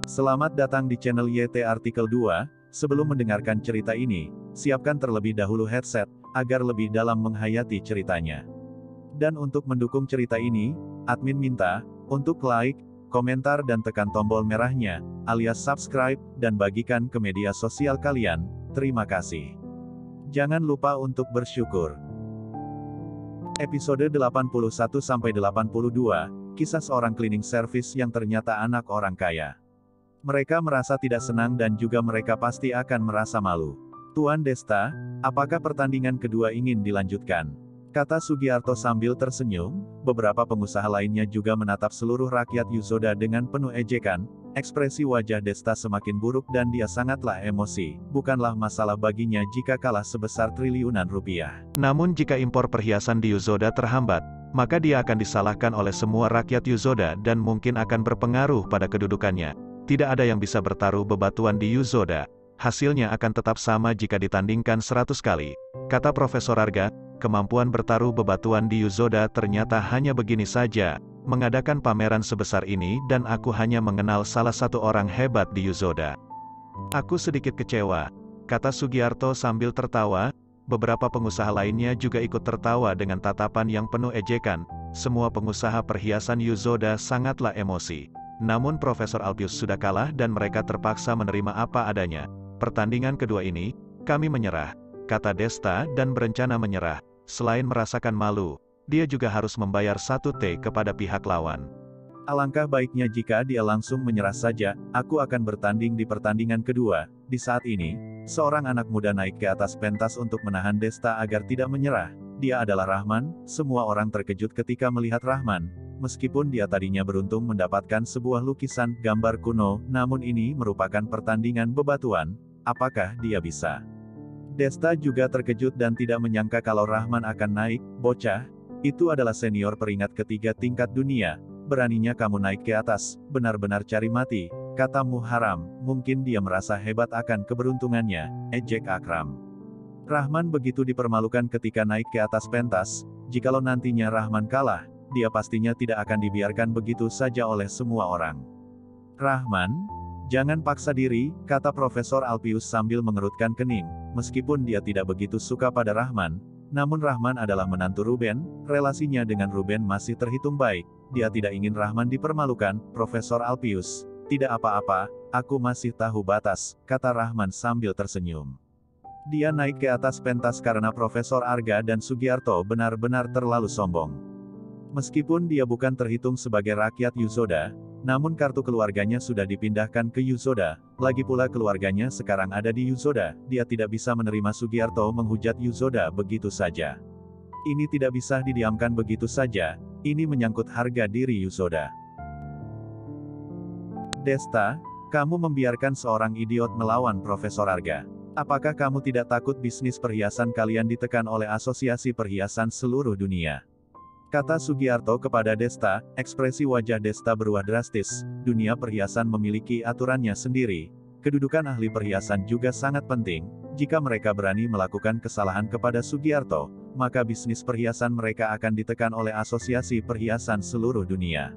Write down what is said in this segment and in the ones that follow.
Selamat datang di channel YT Artikel 2, sebelum mendengarkan cerita ini, siapkan terlebih dahulu headset, agar lebih dalam menghayati ceritanya. Dan untuk mendukung cerita ini, admin minta, untuk like, komentar dan tekan tombol merahnya, alias subscribe, dan bagikan ke media sosial kalian, terima kasih. Jangan lupa untuk bersyukur. Episode 81-82, kisah seorang cleaning service yang ternyata anak orang kaya. Mereka merasa tidak senang dan juga mereka pasti akan merasa malu. Tuan Desta, apakah pertandingan kedua ingin dilanjutkan? Kata Sugiarto sambil tersenyum. Beberapa pengusaha lainnya juga menatap seluruh rakyat Yuzoda dengan penuh ejekan. Ekspresi wajah Desta semakin buruk dan dia sangatlah emosi. Bukanlah masalah baginya jika kalah sebesar triliunan rupiah. Namun jika impor perhiasan di Yuzoda terhambat, maka dia akan disalahkan oleh semua rakyat Yuzoda dan mungkin akan berpengaruh pada kedudukannya. Tidak ada yang bisa bertaruh bebatuan di Yuzoda. Hasilnya akan tetap sama jika ditandingkan 100 kali. Kata Profesor Arga, kemampuan bertaruh bebatuan di Yuzoda ternyata hanya begini saja. Mengadakan pameran sebesar ini dan aku hanya mengenal salah satu orang hebat di Yuzoda. Aku sedikit kecewa, kata Sugiarto sambil tertawa. Beberapa pengusaha lainnya juga ikut tertawa dengan tatapan yang penuh ejekan. Semua pengusaha perhiasan Yuzoda sangatlah emosi. Namun Profesor Alpius sudah kalah dan mereka terpaksa menerima apa adanya. Pertandingan kedua ini, kami menyerah, kata Desta dan berencana menyerah. Selain merasakan malu, dia juga harus membayar 1T kepada pihak lawan. Alangkah baiknya jika dia langsung menyerah saja, aku akan bertanding di pertandingan kedua. Di saat ini, seorang anak muda naik ke atas pentas untuk menahan Desta agar tidak menyerah. Dia adalah Rahman. Semua orang terkejut ketika melihat Rahman. Meskipun dia tadinya beruntung mendapatkan sebuah lukisan gambar kuno, namun ini merupakan pertandingan bebatuan. Apakah dia bisa? Desta juga terkejut dan tidak menyangka kalau Rahman akan naik. Bocah, itu adalah senior peringkat ketiga tingkat dunia. Beraninya kamu naik ke atas, benar-benar cari mati, kata Muharram. Mungkin dia merasa hebat akan keberuntungannya, ejek Akram. Rahman begitu dipermalukan ketika naik ke atas pentas. Jikalau nantinya Rahman kalah, dia pastinya tidak akan dibiarkan begitu saja oleh semua orang. Rahman, jangan paksa diri, kata Profesor Alpius sambil mengerutkan kening. Meskipun dia tidak begitu suka pada Rahman, namun Rahman adalah menantu Ruben, relasinya dengan Ruben masih terhitung baik. Dia tidak ingin Rahman dipermalukan. Profesor Alpius, tidak apa-apa, aku masih tahu batas, kata Rahman sambil tersenyum. Dia naik ke atas pentas karena Profesor Arga dan Sugiarto benar-benar terlalu sombong. Meskipun dia bukan terhitung sebagai rakyat Yuzoda, namun kartu keluarganya sudah dipindahkan ke Yuzoda. Lagi pula keluarganya sekarang ada di Yuzoda. Dia tidak bisa menerima Sugiarto menghujat Yuzoda begitu saja. Ini tidak bisa didiamkan begitu saja. Ini menyangkut harga diri Yuzoda. Desta, kamu membiarkan seorang idiot melawan Profesor Arga. Apakah kamu tidak takut bisnis perhiasan kalian ditekan oleh asosiasi perhiasan seluruh dunia? Kata Sugiarto kepada Desta. Ekspresi wajah Desta berubah drastis. Dunia perhiasan memiliki aturannya sendiri. Kedudukan ahli perhiasan juga sangat penting. Jika mereka berani melakukan kesalahan kepada Sugiarto, maka bisnis perhiasan mereka akan ditekan oleh asosiasi perhiasan seluruh dunia.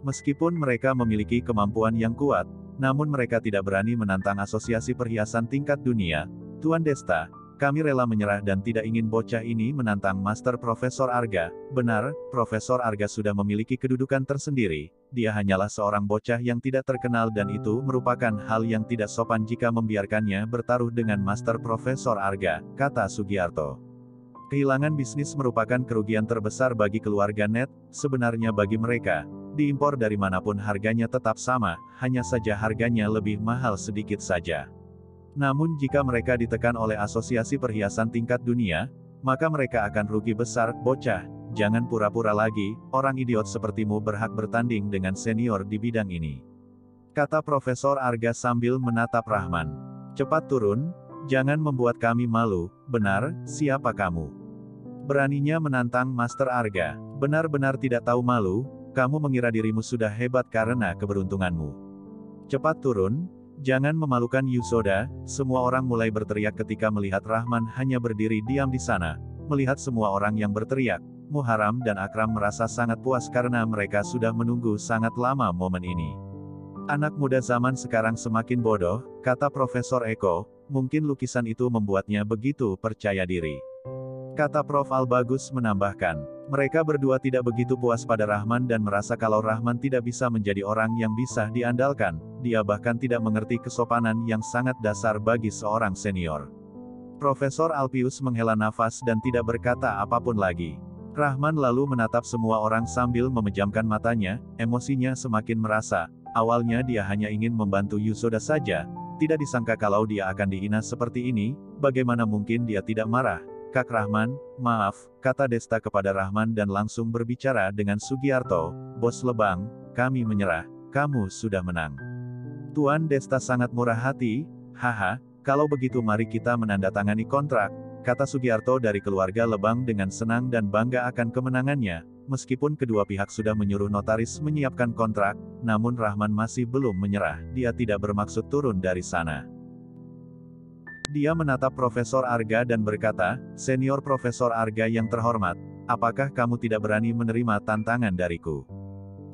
Meskipun mereka memiliki kemampuan yang kuat, namun mereka tidak berani menantang asosiasi perhiasan tingkat dunia. Tuan Desta, kami rela menyerah dan tidak ingin bocah ini menantang Master Profesor Arga. Benar, Profesor Arga sudah memiliki kedudukan tersendiri. Dia hanyalah seorang bocah yang tidak terkenal dan itu merupakan hal yang tidak sopan jika membiarkannya bertaruh dengan Master Profesor Arga, kata Sugiarto. Kehilangan bisnis merupakan kerugian terbesar bagi keluarga Net. Sebenarnya bagi mereka, diimpor dari manapun harganya tetap sama, hanya saja harganya lebih mahal sedikit saja. Namun jika mereka ditekan oleh asosiasi perhiasan tingkat dunia, maka mereka akan rugi besar. Bocah, jangan pura-pura lagi, orang idiot sepertimu berhak bertanding dengan senior di bidang ini, kata Profesor Arga sambil menatap Rahman. Cepat turun, jangan membuat kami malu. Benar, siapa kamu? Beraninya menantang Master Arga. Benar-benar tidak tahu malu, kamu mengira dirimu sudah hebat karena keberuntunganmu. Cepat turun. Jangan memalukan Yuzoda. Semua orang mulai berteriak ketika melihat Rahman hanya berdiri diam di sana. Melihat semua orang yang berteriak, Muharram dan Akram merasa sangat puas karena mereka sudah menunggu sangat lama momen ini. Anak muda zaman sekarang semakin bodoh, kata Profesor Eko, mungkin lukisan itu membuatnya begitu percaya diri. Kata Prof. Al-Bagus menambahkan, mereka berdua tidak begitu puas pada Rahman dan merasa kalau Rahman tidak bisa menjadi orang yang bisa diandalkan, dia bahkan tidak mengerti kesopanan yang sangat dasar bagi seorang senior. Profesor Alpius menghela nafas dan tidak berkata apapun lagi. Rahman lalu menatap semua orang sambil memejamkan matanya, emosinya semakin merasa, awalnya dia hanya ingin membantu Yusoda saja, tidak disangka kalau dia akan dihina seperti ini, bagaimana mungkin dia tidak marah. Kak Rahman, maaf, kata Desta kepada Rahman dan langsung berbicara dengan Sugiarto, Bos Lebang, kami menyerah, kamu sudah menang. Tuan Desta sangat murah hati, haha, kalau begitu mari kita menandatangani kontrak, kata Sugiarto dari keluarga Lebang dengan senang dan bangga akan kemenangannya, meskipun kedua pihak sudah menyuruh notaris menyiapkan kontrak, namun Rahman masih belum menyerah, dia tidak bermaksud turun dari sana. Dia menatap Profesor Arga dan berkata, Senior Profesor Arga yang terhormat, apakah kamu tidak berani menerima tantangan dariku?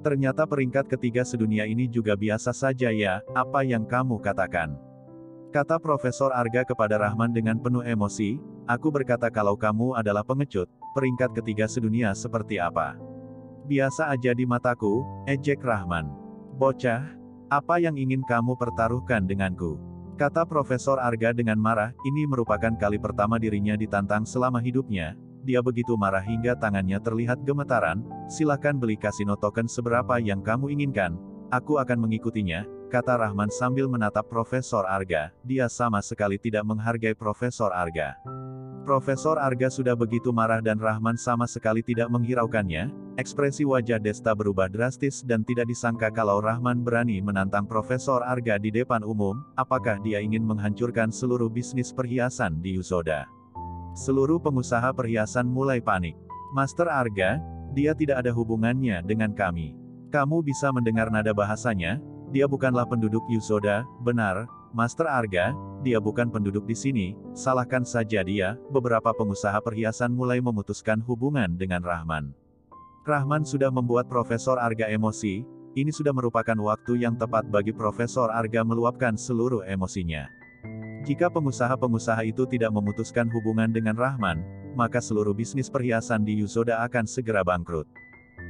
Ternyata peringkat ketiga sedunia ini juga biasa saja ya, apa yang kamu katakan? Kata Profesor Arga kepada Rahman dengan penuh emosi, aku berkata kalau kamu adalah pengecut, peringkat ketiga sedunia seperti apa? Biasa aja di mataku, ejek Rahman. Bocah, apa yang ingin kamu pertaruhkan denganku? Kata Profesor Arga dengan marah, ini merupakan kali pertama dirinya ditantang selama hidupnya, dia begitu marah hingga tangannya terlihat gemetaran, silakan beli kasino token seberapa yang kamu inginkan, aku akan mengikutinya, kata Rahman sambil menatap Profesor Arga, dia sama sekali tidak menghargai Profesor Arga. Profesor Arga sudah begitu marah dan Rahman sama sekali tidak menghiraukannya, ekspresi wajah Desta berubah drastis dan tidak disangka kalau Rahman berani menantang Profesor Arga di depan umum, apakah dia ingin menghancurkan seluruh bisnis perhiasan di Yusoda. Seluruh pengusaha perhiasan mulai panik. Master Arga, dia tidak ada hubungannya dengan kami. Kamu bisa mendengar nada bahasanya, dia bukanlah penduduk Yusoda, benar, Master Arga, dia bukan penduduk di sini, salahkan saja dia, beberapa pengusaha perhiasan mulai memutuskan hubungan dengan Rahman. Rahman sudah membuat Profesor Arga emosi, ini sudah merupakan waktu yang tepat bagi Profesor Arga meluapkan seluruh emosinya. Jika pengusaha-pengusaha itu tidak memutuskan hubungan dengan Rahman, maka seluruh bisnis perhiasan di Yusoda akan segera bangkrut.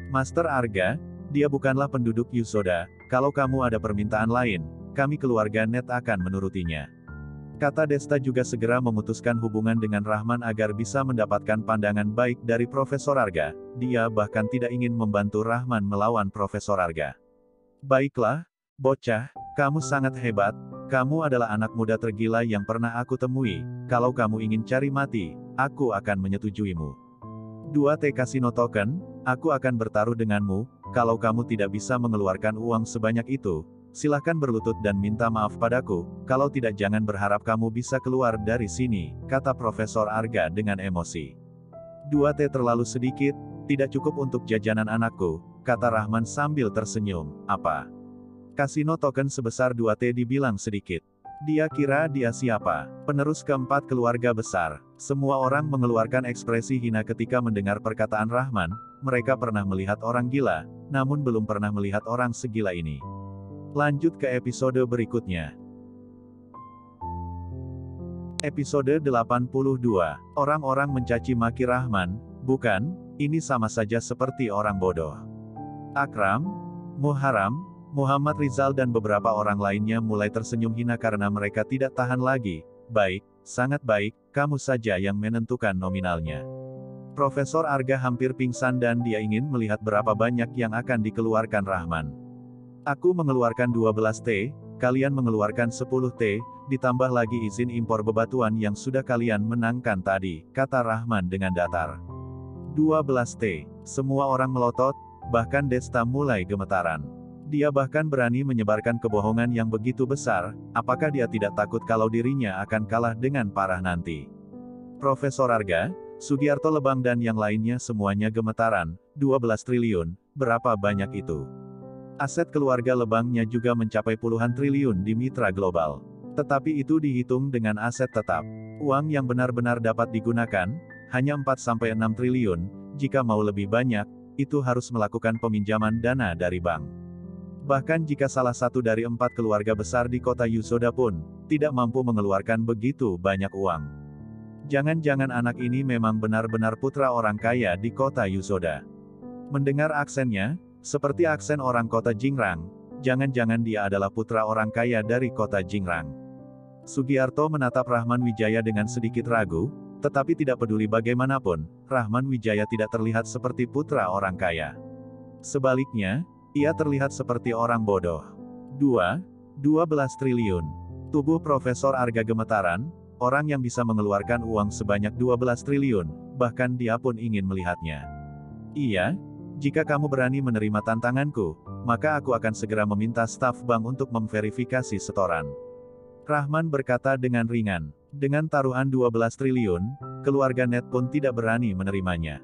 Master Arga, dia bukanlah penduduk Yusoda, kalau kamu ada permintaan lain, kami keluarga Net akan menurutinya. Kata Desta juga segera memutuskan hubungan dengan Rahman agar bisa mendapatkan pandangan baik dari Profesor Arga, dia bahkan tidak ingin membantu Rahman melawan Profesor Arga. Baiklah, bocah, kamu sangat hebat, kamu adalah anak muda tergila yang pernah aku temui, kalau kamu ingin cari mati, aku akan menyetujuimu. 2T kasino token, aku akan bertaruh denganmu, kalau kamu tidak bisa mengeluarkan uang sebanyak itu, silahkan berlutut dan minta maaf padaku, kalau tidak jangan berharap kamu bisa keluar dari sini, kata Profesor Arga dengan emosi. 2T terlalu sedikit, tidak cukup untuk jajanan anakku, kata Rahman sambil tersenyum, apa? Kasino token sebesar 2T dibilang sedikit. Dia kira dia siapa? Penerus keempat keluarga besar. Semua orang mengeluarkan ekspresi hina ketika mendengar perkataan Rahman, mereka pernah melihat orang gila, namun belum pernah melihat orang segila ini. Lanjut ke episode berikutnya. Episode 82. Orang-orang mencaci maki Rahman, bukan, ini sama saja seperti orang bodoh. Akram, Muharram, Muhammad Rizal dan beberapa orang lainnya mulai tersenyum hina karena mereka tidak tahan lagi. Baik, sangat baik, kamu saja yang menentukan nominalnya. Profesor Arga hampir pingsan dan dia ingin melihat berapa banyak yang akan dikeluarkan Rahman. Aku mengeluarkan 12T, kalian mengeluarkan 10T, ditambah lagi izin impor bebatuan yang sudah kalian menangkan tadi, kata Rahman dengan datar. 12T, semua orang melotot, bahkan Desta mulai gemetaran. Dia bahkan berani menyebarkan kebohongan yang begitu besar, apakah dia tidak takut kalau dirinya akan kalah dengan parah nanti? Profesor Arga, Sugiarto Lebang dan yang lainnya semuanya gemetaran, 12 triliun, berapa banyak itu? Aset keluarga Lebangnya juga mencapai puluhan triliun di mitra global. Tetapi itu dihitung dengan aset tetap. Uang yang benar-benar dapat digunakan, hanya 4-6 triliun, jika mau lebih banyak, itu harus melakukan peminjaman dana dari bank. Bahkan jika salah satu dari 4 keluarga besar di kota Yusoda pun, tidak mampu mengeluarkan begitu banyak uang. Jangan-jangan anak ini memang benar-benar putra orang kaya di kota Yusoda. Mendengar aksennya, seperti aksen orang kota Jingrang, jangan-jangan dia adalah putra orang kaya dari kota Jingrang. Sugiarto menatap Rahman Wijaya dengan sedikit ragu, tetapi tidak peduli bagaimanapun, Rahman Wijaya tidak terlihat seperti putra orang kaya. Sebaliknya, ia terlihat seperti orang bodoh. 12 triliun. Tubuh Profesor Arga gemetaran, orang yang bisa mengeluarkan uang sebanyak 12 triliun, bahkan dia pun ingin melihatnya. Iya, jika kamu berani menerima tantanganku, maka aku akan segera meminta staf bank untuk memverifikasi setoran. Rahman berkata dengan ringan. Dengan taruhan 12 triliun, keluarga Net pun tidak berani menerimanya.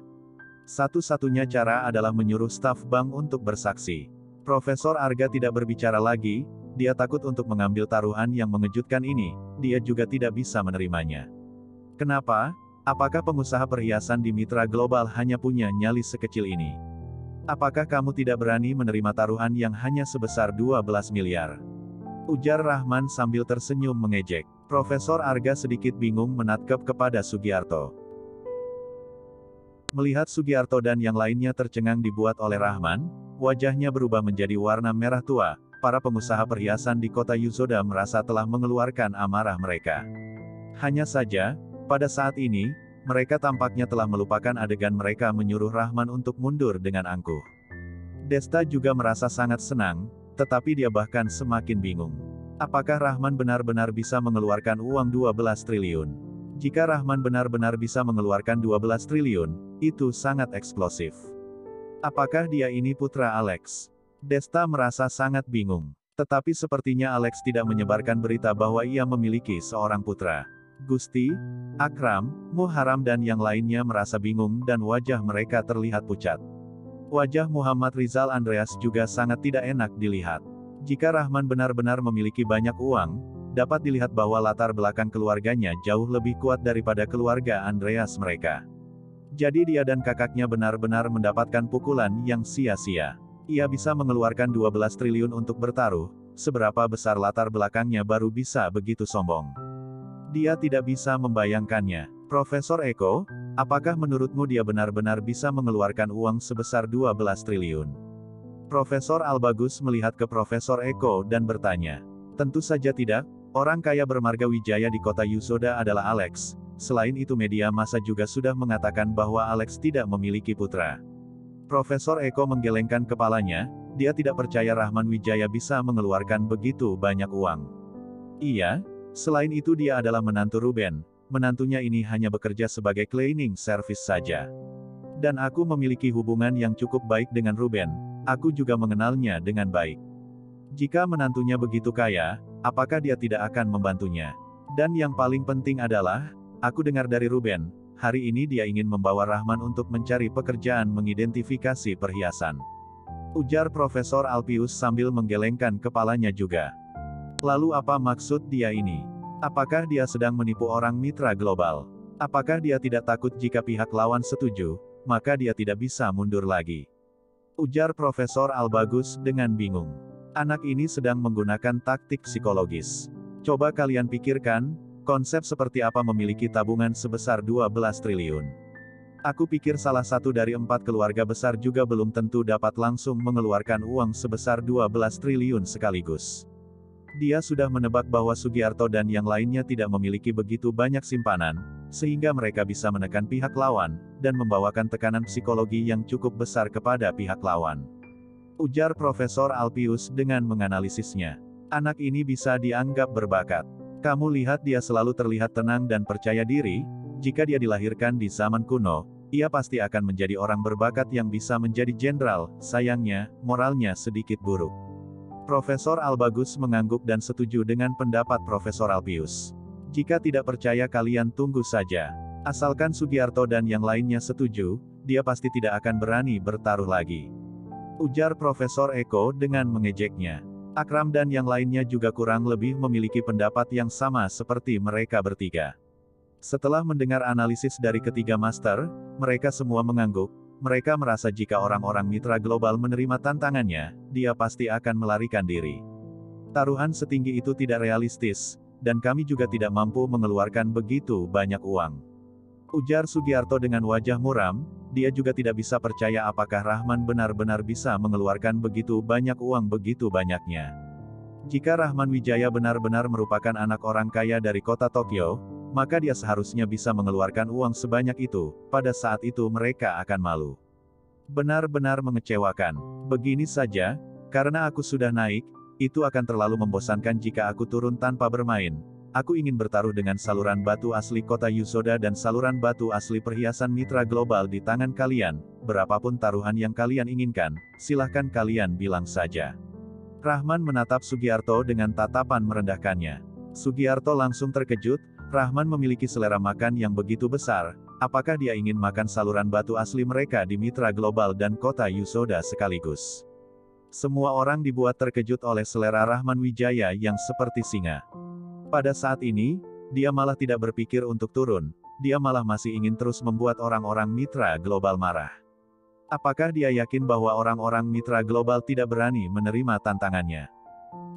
Satu-satunya cara adalah menyuruh staf bank untuk bersaksi. Profesor Arga tidak berbicara lagi, dia takut untuk mengambil taruhan yang mengejutkan ini, dia juga tidak bisa menerimanya. Kenapa? Apakah pengusaha perhiasan di Mitra Global hanya punya nyali sekecil ini? Apakah kamu tidak berani menerima taruhan yang hanya sebesar 12 miliar? Ujar Rahman sambil tersenyum mengejek. Profesor Arga sedikit bingung menatap kepada Sugiarto. Melihat Sugiarto dan yang lainnya tercengang dibuat oleh Rahman, wajahnya berubah menjadi warna merah tua. Para pengusaha perhiasan di kota Yusoda merasa telah mengeluarkan amarah mereka. Hanya saja, pada saat ini, mereka tampaknya telah melupakan adegan mereka menyuruh Rahman untuk mundur dengan angkuh. Desta juga merasa sangat senang, tetapi dia bahkan semakin bingung. Apakah Rahman benar-benar bisa mengeluarkan uang 12 triliun? Jika Rahman benar-benar bisa mengeluarkan 12 triliun, itu sangat eksplosif. Apakah dia ini putra Alex? Desta merasa sangat bingung. Tetapi sepertinya Alex tidak menyebarkan berita bahwa ia memiliki seorang putra. Gusti, Akram, Muharram dan yang lainnya merasa bingung dan wajah mereka terlihat pucat. Wajah Muhammad Rizal Andreas juga sangat tidak enak dilihat. Jika Rahman benar-benar memiliki banyak uang, dapat dilihat bahwa latar belakang keluarganya jauh lebih kuat daripada keluarga Andreas mereka. Jadi dia dan kakaknya benar-benar mendapatkan pukulan yang sia-sia. Ia bisa mengeluarkan 12 triliun untuk bertaruh, seberapa besar latar belakangnya baru bisa begitu sombong. Dia tidak bisa membayangkannya. Profesor Eko, apakah menurutmu dia benar-benar bisa mengeluarkan uang sebesar 12 triliun? Profesor Albagus melihat ke Profesor Eko dan bertanya. Tentu saja tidak, orang kaya bermarga Wijaya di kota Yusoda adalah Alex. Selain itu media massa juga sudah mengatakan bahwa Alex tidak memiliki putra. Profesor Eko menggelengkan kepalanya, dia tidak percaya Rahman Wijaya bisa mengeluarkan begitu banyak uang. Iya, selain itu dia adalah menantu Ruben, menantunya ini hanya bekerja sebagai cleaning service saja. Dan aku memiliki hubungan yang cukup baik dengan Ruben, aku juga mengenalnya dengan baik. Jika menantunya begitu kaya, apakah dia tidak akan membantunya? Dan yang paling penting adalah, aku dengar dari Ruben, hari ini dia ingin membawa Rahman untuk mencari pekerjaan mengidentifikasi perhiasan. Ujar Profesor Alpius sambil menggelengkan kepalanya juga. Lalu apa maksud dia ini? Apakah dia sedang menipu orang Mitra Global? Apakah dia tidak takut jika pihak lawan setuju, maka dia tidak bisa mundur lagi? Ujar Profesor Albagus dengan bingung. Anak ini sedang menggunakan taktik psikologis. Coba kalian pikirkan, konsep seperti apa memiliki tabungan sebesar 12 triliun. Aku pikir salah satu dari 4 keluarga besar juga belum tentu dapat langsung mengeluarkan uang sebesar 12 triliun sekaligus. Dia sudah menebak bahwa Sugiarto dan yang lainnya tidak memiliki begitu banyak simpanan, sehingga mereka bisa menekan pihak lawan, dan membawakan tekanan psikologi yang cukup besar kepada pihak lawan. Ujar Profesor Alpius dengan menganalisisnya. Anak ini bisa dianggap berbakat. Kamu lihat dia selalu terlihat tenang dan percaya diri, jika dia dilahirkan di zaman kuno, ia pasti akan menjadi orang berbakat yang bisa menjadi jenderal, sayangnya, moralnya sedikit buruk. Profesor Albagus mengangguk dan setuju dengan pendapat Profesor Alpius. Jika tidak percaya kalian tunggu saja. Asalkan Sugiarto dan yang lainnya setuju, dia pasti tidak akan berani bertaruh lagi. Ujar Profesor Eko dengan mengejeknya. Akram dan yang lainnya juga kurang lebih memiliki pendapat yang sama seperti mereka bertiga. Setelah mendengar analisis dari ketiga master, mereka semua mengangguk, Mereka merasa jika orang-orang mitra global menerima tantangannya, dia pasti akan melarikan diri. Taruhan setinggi itu tidak realistis, dan kami juga tidak mampu mengeluarkan begitu banyak uang. Ujar Sugiarto dengan wajah muram, dia juga tidak bisa percaya apakah Rahman benar-benar bisa mengeluarkan begitu banyak uang begitu banyaknya. Jika Rahman Wijaya benar-benar merupakan anak orang kaya dari kota Tokyo, maka dia seharusnya bisa mengeluarkan uang sebanyak itu. Pada saat itu mereka akan malu. Benar-benar mengecewakan. Begini saja, karena aku sudah naik, itu akan terlalu membosankan jika aku turun tanpa bermain. Aku ingin bertaruh dengan saluran batu asli kota Yusoda dan saluran batu asli perhiasan mitra global di tangan kalian. Berapapun taruhan yang kalian inginkan, silahkan kalian bilang saja. Rahman menatap Sugiarto dengan tatapan merendahkannya. Sugiarto langsung terkejut, Rahman memiliki selera makan yang begitu besar, apakah dia ingin makan saluran batu asli mereka di mitra global dan kota Yusoda sekaligus? Semua orang dibuat terkejut oleh selera Rahman Wijaya yang seperti singa. Pada saat ini, dia malah tidak berpikir untuk turun, dia malah masih ingin terus membuat orang-orang mitra global marah. Apakah dia yakin bahwa orang-orang mitra global tidak berani menerima tantangannya?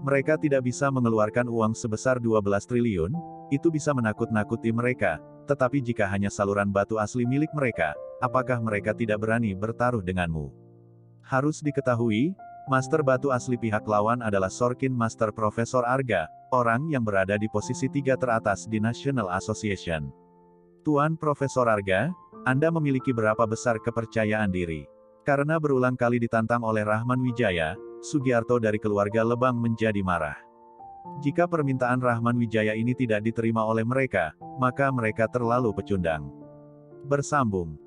Mereka tidak bisa mengeluarkan uang sebesar 12 triliun, itu bisa menakut-nakuti mereka, tetapi jika hanya saluran batu asli milik mereka, apakah mereka tidak berani bertaruh denganmu? Harus diketahui, Master batu asli pihak lawan adalah Sorkin Master Profesor Arga, orang yang berada di posisi 3 teratas di National Association. Tuan Profesor Arga, Anda memiliki berapa besar kepercayaan diri? Karena berulang kali ditantang oleh Rahman Wijaya, Sugiarto dari keluarga Lebang menjadi marah. Jika permintaan Rahman Wijaya ini tidak diterima oleh mereka, maka mereka terlalu pecundang. Bersambung.